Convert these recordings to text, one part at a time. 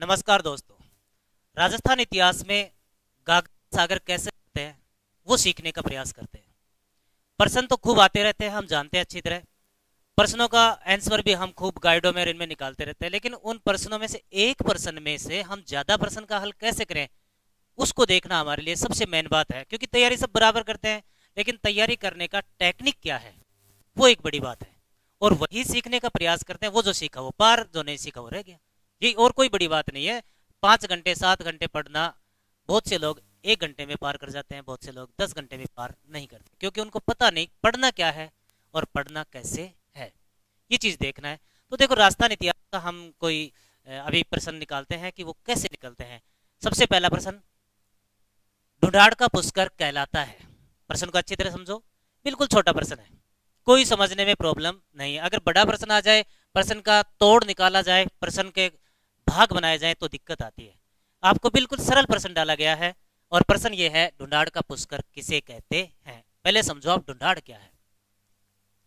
नमस्कार दोस्तों। राजस्थान इतिहास में गागर सागर कैसे होते हैं वो सीखने का प्रयास करते हैं। प्रश्न तो खूब आते रहते हैं, हम जानते हैं अच्छी तरह। प्रश्नों का आंसर भी हम खूब गाइडों में और इनमें निकालते रहते हैं, लेकिन उन प्रश्नों में से एक प्रश्न में से हम ज्यादा प्रश्न का हल कैसे करें उसको देखना हमारे लिए सबसे मेन बात है। क्योंकि तैयारी सब बराबर करते हैं, लेकिन तैयारी करने का टेक्निक क्या है वो एक बड़ी बात है। और वही सीखने का प्रयास करते हैं। वो जो सीखा वो पार, जो नहीं सीखा वो रह गया। ये और कोई बड़ी बात नहीं है। 5 घंटे 7 घंटे पढ़ना, बहुत से लोग 1 घंटे में पार कर जाते हैं, बहुत से लोग 10 घंटे में पार नहीं करते, क्योंकि उनको पता नहीं पढ़ना क्या है और पढ़ना कैसे है। ये चीज देखना है। तो देखो, राजस्थान इतिहास का हम कोई अभी प्रश्न निकालते हैं कि वो कैसे निकलते हैं। सबसे पहला प्रश्न, ढूंढाड़ का पुष्कर कहलाता है। प्रश्न को अच्छी तरह समझो। बिल्कुल छोटा प्रश्न है, कोई समझने में प्रॉब्लम नहीं है। अगर बड़ा प्रश्न आ जाए, प्रश्न का तोड़ निकाला जाए, प्रश्न के भाग बनाए जाए तो दिक्कत आती है। आपको बिल्कुल सरल प्रश्न डाला गया है और प्रश्न ये है, ढूंढाड़ का पुष्कर किसे कहते हैं। पहले समझो आप ढूंढाड़ क्या है।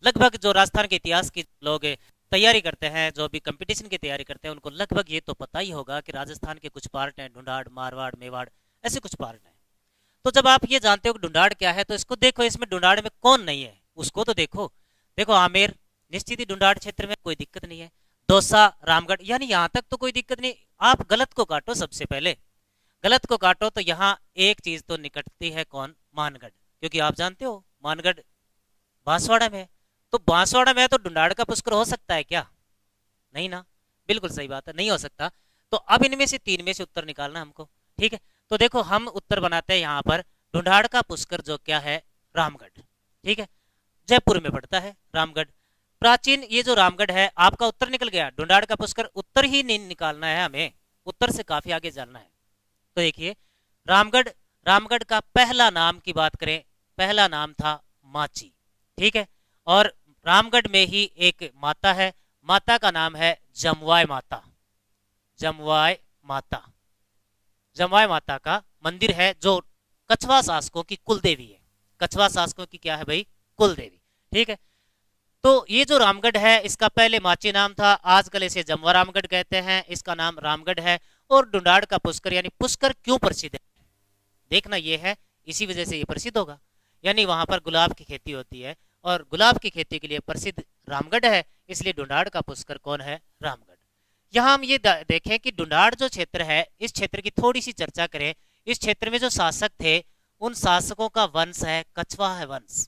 लगभग जो राजस्थान के इतिहास के लोग तैयारी करते हैं, जो भी कंपटीशन की तैयारी करते हैं, उनको लगभग ये तो पता ही होगा कि राजस्थान के कुछ पार्ट हैं, ढूंढाड़, मारवाड़, मेवाड़, ऐसे कुछ पार्ट हैं। तो जब आप ये जानते हो कि ढूंढाड़ क्या है, तो इसको देखो, इसमें ढूंढाड़ में कौन नहीं है उसको तो देखो। देखो, आमेर निश्चित ही ढूंढाड़ क्षेत्र में, कोई दिक्कत नहीं है। दौसा, रामगढ़, यानी यहां तक तो कोई दिक्कत नहीं। आप गलत को काटो, सबसे पहले गलत को काटो तो यहाँ एक चीज तो निकटती है, कौन? मानगढ़। क्योंकि आप जानते हो मानगढ़ बांसवाड़ा में है। तो बांसवाड़ा में है तो ढूंढाड़ का पुष्कर हो सकता है क्या? नहीं ना। बिल्कुल सही बात है, नहीं हो सकता। तो अब इनमें से तीन में से उत्तर निकालना हमको। ठीक है, तो देखो हम उत्तर बनाते हैं यहाँ पर। ढूंढाड़ का पुष्कर जो क्या है, रामगढ़। ठीक है, जयपुर में पड़ता है रामगढ़। प्राचीन ये जो रामगढ़ है, आपका उत्तर निकल गया। ढूंढाड़ का पुष्कर उत्तर ही नहीं निकालना है हमें, उत्तर से काफी आगे जाना है। तो देखिए, रामगढ़, रामगढ़ का पहला नाम की बात करें, पहला नाम था माची। ठीक है, और रामगढ़ में ही एक माता है, माता का नाम है जमवाय माता। जमवाय माता, जमवाय माता का मंदिर है, जो कछवा शासकों की कुल देवी है। कछवा शासकों की क्या है भाई? कुल देवी। ठीक है, तो ये जो रामगढ़ है, इसका पहले माची नाम था, आजकल इसे जमवा रामगढ़ कहते हैं, इसका नाम रामगढ़ है। और ढूंढाड़ का पुष्कर, यानी पुष्कर क्यों प्रसिद्ध है, देखना ये है, इसी वजह से ये प्रसिद्ध होगा। यानी वहां पर गुलाब की खेती होती है और गुलाब की खेती के लिए प्रसिद्ध रामगढ़ है, इसलिए ढूंढाड़ का पुष्कर कौन है? रामगढ़। यहाँ हम ये देखें कि ढूंढाड़ जो क्षेत्र है, इस क्षेत्र की थोड़ी सी चर्चा करें। इस क्षेत्र में जो शासक थे, उन शासकों का वंश है कछवा है वंश।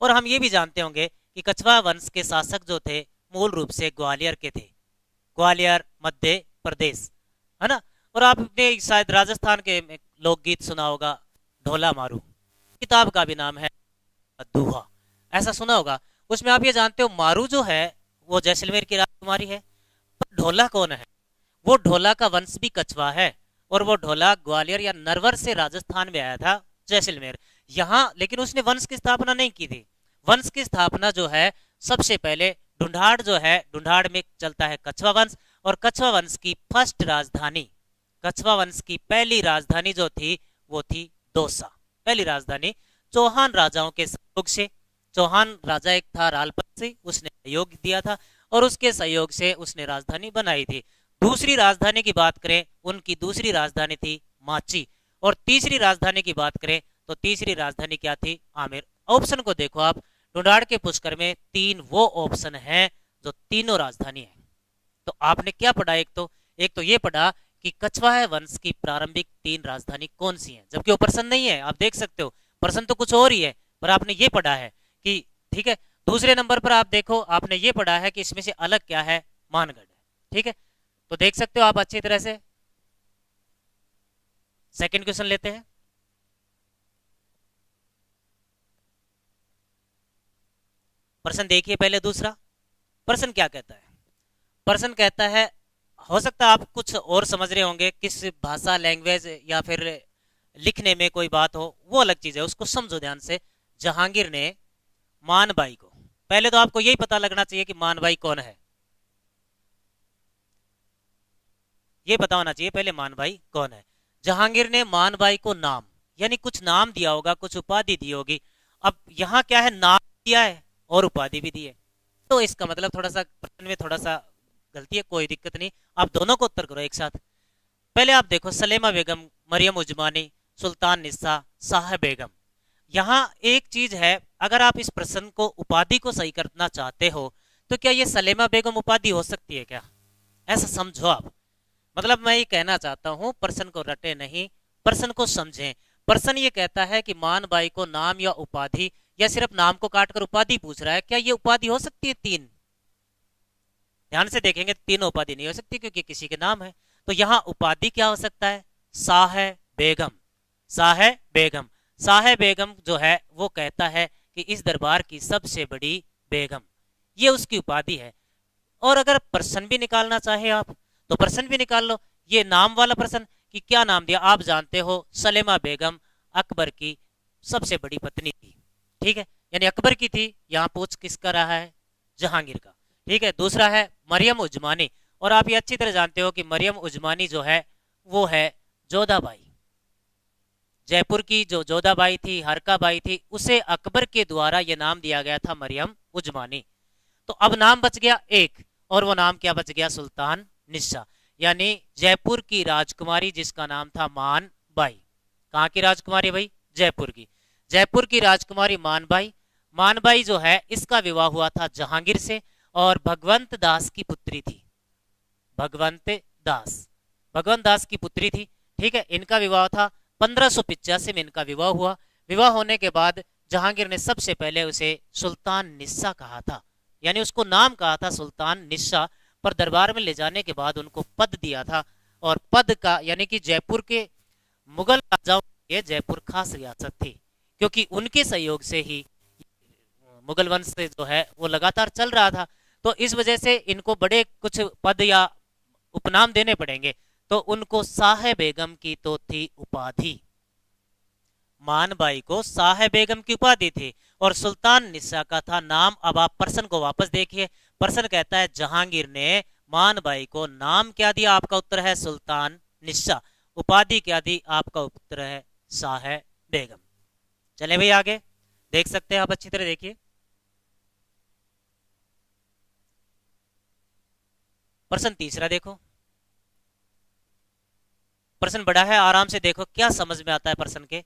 और हम ये भी जानते होंगे कि कछवा वंश के शासक जो थे, मूल रूप से ग्वालियर के थे। ग्वालियर, मध्य प्रदेश, है ना। और आपने शायद राजस्थान के लोकगीत सुना होगा, ढोला मारू। किताब का भी नाम है दूहा, ऐसा सुना होगा। उसमें आप ये जानते हो, मारू जो है वो जैसलमेर की राजकुमारी है। पर ढोला कौन है? वो ढोला का वंश भी कछवा है, और वो ढोला ग्वालियर या नरवर से राजस्थान में आया था, जैसलमेर यहाँ। लेकिन उसने वंश की स्थापना नहीं की थी। वंश की स्थापना जो है, सबसे पहले ढूंढाड़ जो है, ढूंढाड़ में चलता है कछवा वंश। और कछवा वंश की फर्स्ट राजधानी, कछवा वंश की पहली राजधानी जो थी वो थी दौसा। पहली राजधानी चौहान राजाओं के सहयोग से, चौहान राजा एक था रालपत से, उसने सहयोग दिया था और उसके सहयोग से उसने राजधानी बनाई थी। दूसरी राजधानी की बात करें, उनकी दूसरी राजधानी थी माची। और तीसरी राजधानी की बात करें तो तीसरी राजधानी क्या थी? आमेर। ऑप्शन को देखो आप, ढूंढाड़ के पुष्कर में तीन वो ऑप्शन हैं जो तीनों राजधानी है। तो आपने क्या पढ़ा? एक तो ये पढ़ा कि कछवा है वंश की प्रारंभिक तीन राजधानी कौन सी हैं, जबकि वो प्रश्न नहीं है, आप देख सकते हो प्रश्न तो कुछ और ही है, पर आपने ये पढ़ा है कि ठीक है। दूसरे नंबर पर आप देखो, आपने ये पढ़ा है कि इसमें से अलग क्या है? मानगढ़ है। ठीक है, तो देख सकते हो आप अच्छी तरह से। सेकंड क्वेश्चन लेते हैं। प्रश्न देखिए पहले दूसरा। प्रश्न क्या कहता है? प्रश्न कहता है, हो सकता है आप कुछ और समझ रहे होंगे, किस भाषा, लैंग्वेज या फिर लिखने में कोई बात हो, वो अलग चीज है, उसको समझो ध्यान से। जहांगीर ने मानबाई को, पहले तो आपको यही पता लगना चाहिए कि मानबाई कौन है, ये पता होना चाहिए पहले मानबाई कौन है। जहांगीर ने मानबाई को नाम, यानी कुछ नाम दिया होगा, कुछ उपाधि दी होगी। अब यहाँ क्या है, नाम दिया है और उपाधि भी दी है। तो इसका मतलब थोड़ा सा प्रश्न में थोड़ा सा गलती है, कोई दिक्कत नहीं, आप दोनों को उत्तर करो एक साथ। पहले आप देखो, सलेमा बेगम, मरियम उजमानी, सुल्तान निस्सा, साह बेगम। यहाँ एक चीज है, अगर आप इस प्रश्न को उपाधि को सही करना चाहते हो तो क्या ये सलेमा बेगम उपाधि हो सकती है क्या? ऐसा समझो आप। मतलब मैं ये कहना चाहता हूं, प्रश्न को रटे नहीं, प्रश्न को समझें। प्रश्न ये कहता है कि मान बाई को नाम या उपाधि, या सिर्फ नाम को काटकर उपाधि पूछ रहा है, क्या ये उपाधि हो सकती है? तीन ध्यान से देखेंगे, तीनों उपाधि नहीं हो सकती क्योंकि किसी के नाम है। तो यहाँ उपाधि क्या हो सकता है? साह बेगम। साह बेगम, साह बेगम जो है वो कहता है कि इस दरबार की सबसे बड़ी बेगम, ये उसकी उपाधि है। और अगर प्रश्न भी निकालना चाहे आप तो प्रश्न भी निकाल लो। ये नाम वाला प्रश्न कि क्या नाम दिया, आप जानते हो सलेमा बेगम अकबर की सबसे बड़ी पत्नी थी, ठीक है, यानी अकबर की थी। यहाँ पूछ किसका रहा है? जहांगीर का, ठीक है। दूसरा है मरियम उजमानी, और आप ये अच्छी तरह जानते हो कि मरियम उजमानी जो है वो है जोधाबाई। जयपुर की जो जोधाबाई थी, हरकाबाई थी, उसे अकबर के द्वारा यह नाम दिया गया था मरियम उजमानी। तो अब नाम बच गया एक, और वो नाम क्या बच गया? सुल्तान निस्सा, यानी जयपुर की राजकुमारी जिसका नाम था मान बाई। कहाँ की राजकुमारी भाई? जयपुर की। जयपुर की राजकुमारी मानबाई। मानबाई जो है इसका विवाह हुआ था जहांगीर से, और भगवंत दास की पुत्री थी। भगवंत दास, भगवंत दास की पुत्री थी, ठीक है। इनका विवाह था 1585 में, इनका विवाह हुआ। विवाह होने के बाद जहांगीर ने सबसे पहले उसे सुल्तान निस्सा कहा था, यानी उसको नाम कहा था सुल्तान निस्सा, पर दरबार में ले जाने के बाद उनको पद दिया था। और पद का यानी कि जयपुर के मुगल राजाओं के जयपुर खास रियासत थी, क्योंकि उनके सहयोग से ही मुगल वंश से जो है वो लगातार चल रहा था। तो इस वजह से इनको बड़े कुछ पद या उपनाम देने पड़ेंगे। तो उनको साह बेगम की तो थी उपाधि, मानबाई को साह बेगम की उपाधि थी, और सुल्तान निस्सा का था नाम। अब आप प्रश्न को वापस देखिए, प्रश्न कहता है जहांगीर ने मानबाई को नाम क्या दिया? आपका उत्तर है सुल्तान निस्सा। उपाधि क्या दी? आपका उत्तर है साह बेगम। चले भाई आगे देख सकते हैं आप, अच्छी तरह देखिए। प्रश्न तीसरा देखो, प्रश्न बड़ा है, आराम से देखो क्या समझ में आता है प्रश्न के।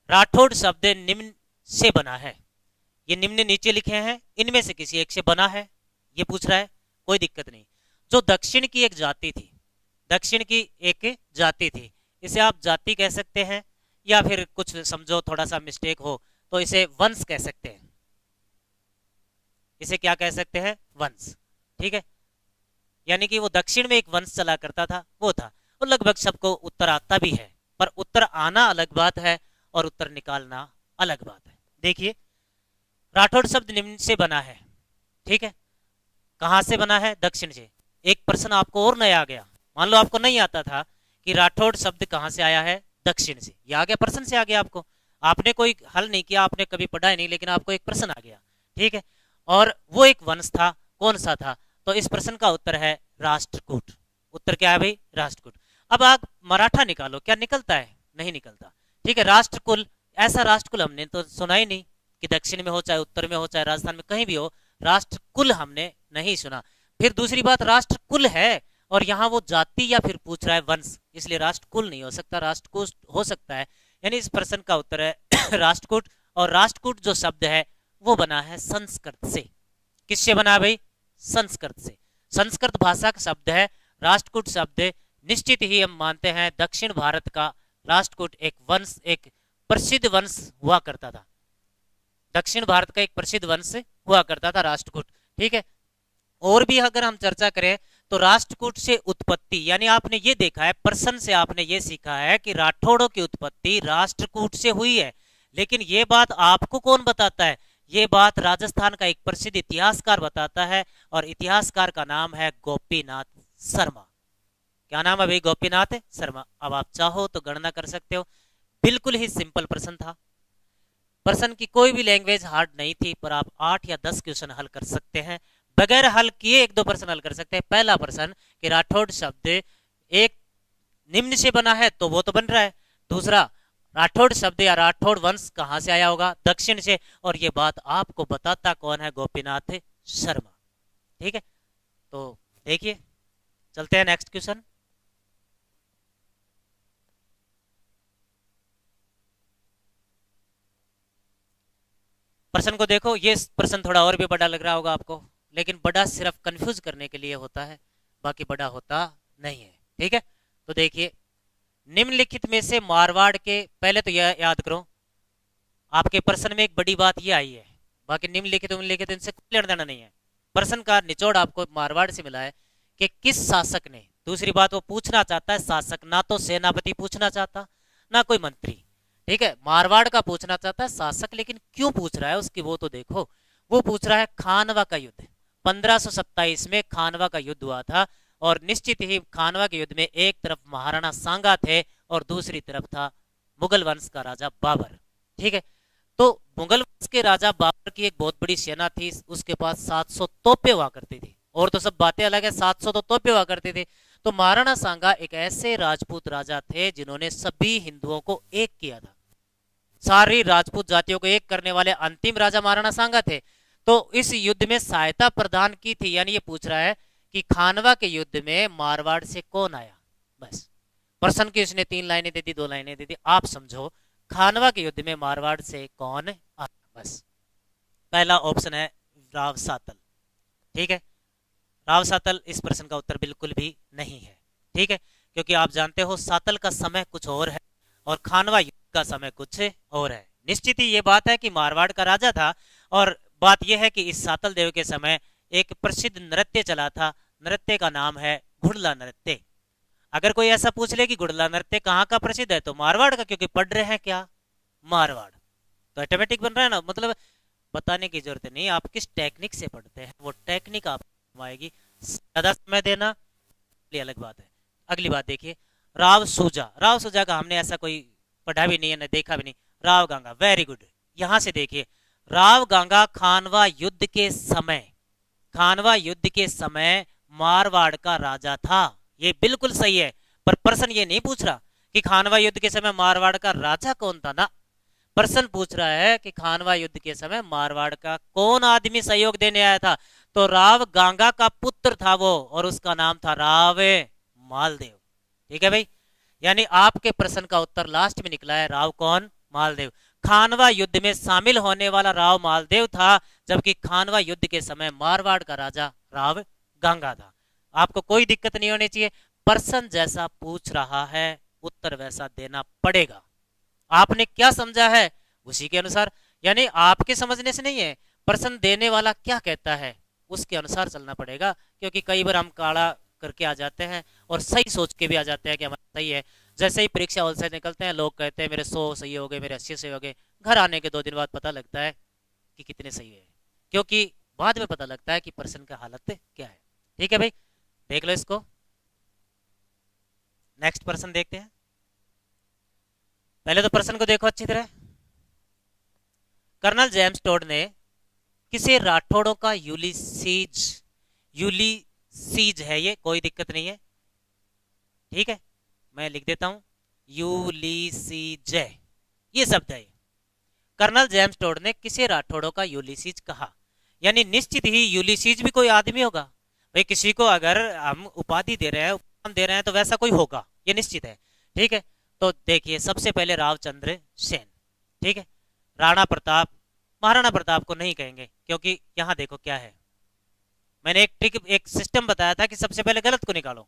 राठौड़ शब्द निम्न से बना है, ये निम्न नीचे लिखे हैं, इनमें से किसी एक से बना है, ये पूछ रहा है, कोई दिक्कत नहीं। जो दक्षिण की एक जाति थी, दक्षिण की एक जाति थी, इसे आप जाति कह सकते हैं, या फिर कुछ समझो थोड़ा सा मिस्टेक हो तो इसे वंश कह सकते हैं। इसे क्या कह सकते हैं? वंश, ठीक है। यानी कि वो दक्षिण में एक वंश चला करता था, वो था। और लगभग सबको उत्तर आता भी है, पर उत्तर आना अलग बात है और उत्तर निकालना अलग बात है। देखिए, राठौड़ शब्द निम्न से बना है, ठीक है। कहां से बना है? दक्षिण से। एक प्रश्न आपको और नया आ गया, मान लो आपको नहीं आता था कि राठौड़ शब्द कहां से आया है? दक्षिण से। ये आ गया, प्रश्न से आ गया आपको, आपने कोई हल नहीं किया, आपने कभी पढ़ा नहीं, लेकिन आपको एक प्रश्न आ गया, ठीक है। और वो एक वंश था, कौन सा था? तो इस प्रश्न का उत्तर है राष्ट्रकूट। उत्तर क्या है भाई? राष्ट्रकूट। अब आप मराठा निकालो, क्या निकलता है? नहीं निकलता, ठीक है। राष्ट्रकुल, ऐसा राष्ट्रकुल हमने तो सुना ही नहीं कि दक्षिण में हो, चाहे उत्तर में हो, चाहे राजस्थान में कहीं भी हो, राष्ट्रकुल हमने नहीं सुना। फिर दूसरी बात, राष्ट्रकुल है और यहाँ वो जाति या फिर पूछ रहा है वंश, इसलिए राष्ट्रकुल नहीं हो सकता, राष्ट्रकूट हो सकता है। यानी इस प्रश्न का उत्तर है राष्ट्रकूट। और राष्ट्रकूट जो शब्द है वो बना है संस्कृत से। किससे बना भाई? संस्कृत से। संस्कृत भाषा का शब्द है राष्ट्रकूट शब्द। निश्चित ही हम मानते हैं दक्षिण भारत का राष्ट्रकूट एक वंश, एक प्रसिद्ध वंश हुआ करता था। दक्षिण भारत का एक प्रसिद्ध वंश हुआ करता था राष्ट्रकूट, ठीक है। और भी अगर हम चर्चा करें तो राष्ट्रकूट से उत्पत्ति, यानी आपने ये देखा है, प्रश्न से आपने ये सीखा है कि राठौड़ों की उत्पत्ति राष्ट्रकूट से हुई है। लेकिन ये बात आपको कौन बताता है? ये बात राजस्थान का एक प्रसिद्ध इतिहासकार बताता है, और इतिहासकार का नाम है गोपीनाथ शर्मा। क्या नाम है भाई? गोपीनाथ शर्मा। अब आप चाहो तो गणना कर सकते हो, बिल्कुल ही सिंपल प्रश्न था। प्रश्न की कोई भी लैंग्वेज हार्ड नहीं थी, पर आप 8 या 10 क्वेश्चन हल कर सकते हैं, बगैर हल किए 1-2 प्रश्न हल कर सकते हैं। पहला प्रश्न कि राठौड़ शब्द एक निम्न से बना है, तो वो तो बन रहा है। दूसरा, राठौड़ शब्द या राठौड़ वंश कहां से आया होगा? दक्षिण से, और ये बात आपको बताता कौन है? गोपीनाथ शर्मा, ठीक है। तो देखिए, चलते हैं नेक्स्ट क्वेश्चन। प्रश्न को देखो, ये प्रश्न थोड़ा और भी बड़ा लग रहा होगा आपको, लेकिन बड़ा सिर्फ कंफ्यूज करने के लिए होता है, बाकी बड़ा होता नहीं है। ठीक है, तो देखिए, निम्नलिखित में से मारवाड़ के, पहले तो यह याद करो, आपके प्रश्न में एक बड़ी बात यह आई है, बाकी निम्नलिखित उम्नलिखित इनसे कोई लेना देना नहीं है। प्रश्न का निचोड़ आपको मारवाड़ से मिला है कि किस शासक ने, दूसरी बात वो पूछना चाहता है शासक, ना तो सेनापति पूछना चाहता ना कोई मंत्री। ठीक है, मारवाड़ का पूछना चाहता है शासक, लेकिन क्यों पूछ रहा है उसकी वो तो देखो। वो पूछ रहा है खानवा का युद्ध, 1527 में खानवा का युद्ध हुआ था, और निश्चित ही खानवा के युद्ध में एक तरफ महाराणा सांगा थे और दूसरी तरफ था मुगल वंश का राजा बाबर। ठीक है, तो मुगल वंश के राजा बाबर की एक बहुत बड़ी सेना थी, उसके पास 700 तोपें हुआ करती थी, और तो सब बातें अलग है, 700 तो तोपें हुआ करती थी। तो महाराणा सांगा एक ऐसे राजपूत राजा थे जिन्होंने सभी हिंदुओं को एक किया था, सारी राजपूत जातियों को एक करने वाले अंतिम राजा महाराणा सांगा थे। तो इस युद्ध में सहायता प्रदान की थी, यानी ये पूछ रहा है कि खानवा के युद्ध में मारवाड़ से कौन आया। बस प्रश्न की उसने 3 लाइनें दे दी, 2 लाइनें दे दी, आप समझो खानवा के युद्ध में मारवाड़ से कौन आया। बस पहला ऑप्शन है राव सातल। ठीक है, राव सातल इस प्रश्न का उत्तर बिल्कुल भी नहीं है। ठीक है, क्योंकि आप जानते हो सातल का समय कुछ और है और खानवा युद्ध का समय कुछ और है। निश्चित ही ये बात है कि मारवाड़ का राजा था, और बात यह है कि इस सातल देव के समय एक प्रसिद्ध नृत्य चला था, नृत्य का नाम है घुड़ला नृत्य। अगर कोई ऐसा पूछ ले कि घुड़ला नृत्य कहाँ का प्रसिद्ध है, तो मारवाड़ का, क्योंकि पढ़ रहे हैं क्या, मारवाड़, तो ऑटोमेटिक बन रहा है ना। मतलब बताने की जरूरत नहीं, आप किस टेक्निक से पढ़ते हैं वो टेक्निक आप आएगी। ज्यादा समय देना ये अलग बात है। अगली बात देखिए, राव सूजा, राव सूजा का हमने ऐसा कोई पढ़ा भी नहीं है ना देखा भी नहीं। Rao Ganga, very good. यहां से देखिए, राव गांगा खानवा युद्ध के समय, खानवा युद्ध के समय मारवाड़ का राजा था, ये बिल्कुल सही है। पर प्रश्न ये नहीं पूछ रहा कि खानवा युद्ध के समय मारवाड़ का राजा कौन था ना, प्रश्न पूछ रहा है कि खानवा युद्ध के समय मारवाड़ का कौन आदमी सहयोग देने आया था। तो राव गांगा का पुत्र था वो, और उसका नाम था राव मालदेव। ठीक है भाई, यानी आपके प्रश्न का उत्तर लास्ट में निकला है राव कौन, मालदेव। खानवा युद्ध में शामिल होने वाला राव मालदेव था, जबकि खानवा युद्ध के समय मारवाड़ का राजा राव गांगा था। आपको कोई दिक्कत नहीं होनी चाहिए, प्रश्न जैसा पूछ रहा है उत्तर वैसा देना पड़ेगा। आपने क्या समझा है उसी के अनुसार, यानी आपके समझने से नहीं है, प्रश्न देने वाला क्या कहता है उसके अनुसार चलना पड़ेगा। क्योंकि कई बार हम काला करके आ जाते हैं और सही सोच के भी आ जाते हैं कि हमारा सही है। जैसे ही परीक्षा हॉल से निकलते हैं लोग कहते हैं मेरे 100 सही हो गए, मेरे 80 सही हो गए, घर आने के 2 दिन बाद पता लगता है कि कितने सही है, क्योंकि बाद में पता लगता है कि प्रश्न का हालत क्या है। ठीक है भाई, देख लो इसको। नेक्स्ट प्रश्न देखते हैं। पहले तो प्रश्न को देखो अच्छी तरह। कर्नल जेम्स टोड ने किसे राठौड़ों का यूलिसीज, यूलिसीज है ये, कोई दिक्कत नहीं है, ठीक है, मैं लिख देता हूं यूलिसीज, ये शब्द है। कर्नल जेम्स टोड ने किसे राठौड़ों का यूलिसीज कहा, यानी निश्चित ही यूलिसीज भी कोई आदमी होगा भाई। किसी को अगर हम उपाधि दे रहे हैं, उपनाम दे रहे हैं, तो वैसा कोई होगा, ये निश्चित है। ठीक है, तो देखिए सबसे पहले रावचंद्र सेन। ठीक है, राणा प्रताप, महाराणा प्रताप को नहीं कहेंगे, क्योंकि यहां देखो क्या है, मैंने एक ट्रिक, एक सिस्टम बताया था कि सबसे पहले गलत को निकालो,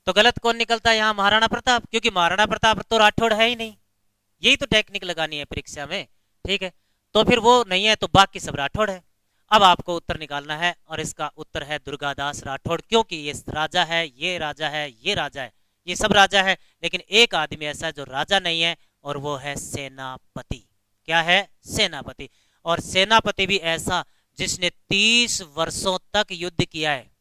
तो गलत कौन निकलता है यहाँ, महाराणा प्रताप, क्योंकि महाराणा प्रताप तो राठौड़ है ही नहीं। यही तो टेक्निक लगानी है परीक्षा में। ठीक है, तो फिर वो नहीं है तो बाकी सब राठौड़ है। अब आपको उत्तर निकालना है, और इसका उत्तर है दुर्गादास राठौड़, क्योंकि ये राजा है, ये राजा है, ये राजा है, ये सब राजा है, लेकिन एक आदमी ऐसा है जो राजा नहीं है, और वो है सेनापति। क्या है, सेनापति। और सेनापति भी ऐसा जिसने 30 वर्षों तक युद्ध किया है।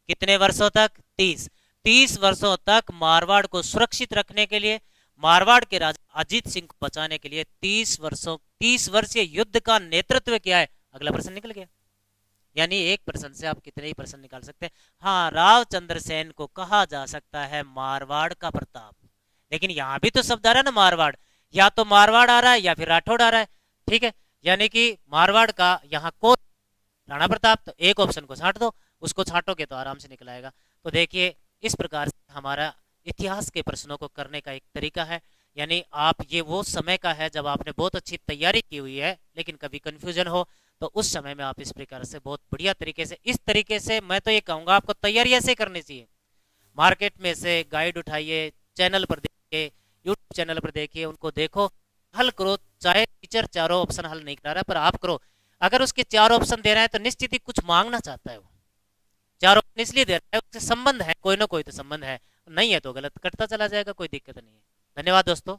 कितने वर्षों तक, 30 वर्षों तक मारवाड़ को सुरक्षित रखने के लिए, मारवाड़ के राजा अजीत सिंह को बचाने के लिए 30 वर्षीय युद्ध का नेतृत्व किया है। अगला प्रश्न निकल गया, यानी एक प्रश्न से आप कितने ही प्रश्न निकाल सकते हैं। हाँ, रावचंद्र सेन को कहा जा सकता है मारवाड़ का प्रताप, लेकिन यहां भी तो शब्द आ रहा है ना मारवाड़, या तो मारवाड़ आ रहा है या फिर राठौड़ आ रहा है। ठीक है, यानी कि मारवाड़ का यहाँ कौन, राणा प्रताप, तो एक ऑप्शन को छांट दो, उसको छांटोगे तो आराम से निकल आएगा। तो देखिए इस प्रकार से हमारा इतिहास के प्रश्नों को करने का एक तरीका है। यानी आप ये वो समय का है जब आपने बहुत अच्छी तैयारी की हुई है लेकिन कभी कंफ्यूजन हो, तो उस समय में आप इस प्रकार से बहुत बढ़िया तरीके से, इस तरीके से मैं तो ये कहूंगा आपको तैयारी ऐसे करनी चाहिए। मार्केट में से गाइड उठाइए, चैनल पर देखिए, यूट्यूब चैनल पर देखिए, उनको देखो, हल करो। चाहे टीचर चारों ऑप्शन हल नहीं करा रहा है पर आप करो। अगर उसके चार ऑप्शन दे रहा है तो निश्चित ही कुछ मांगना चाहता है वो। चार ऑप्शन इसलिए दे रहा है उससे संबंध है, कोई ना कोई तो संबंध है, नहीं है तो गलत कटता चला जाएगा, कोई दिक्कत नहीं है। धन्यवाद दोस्तों।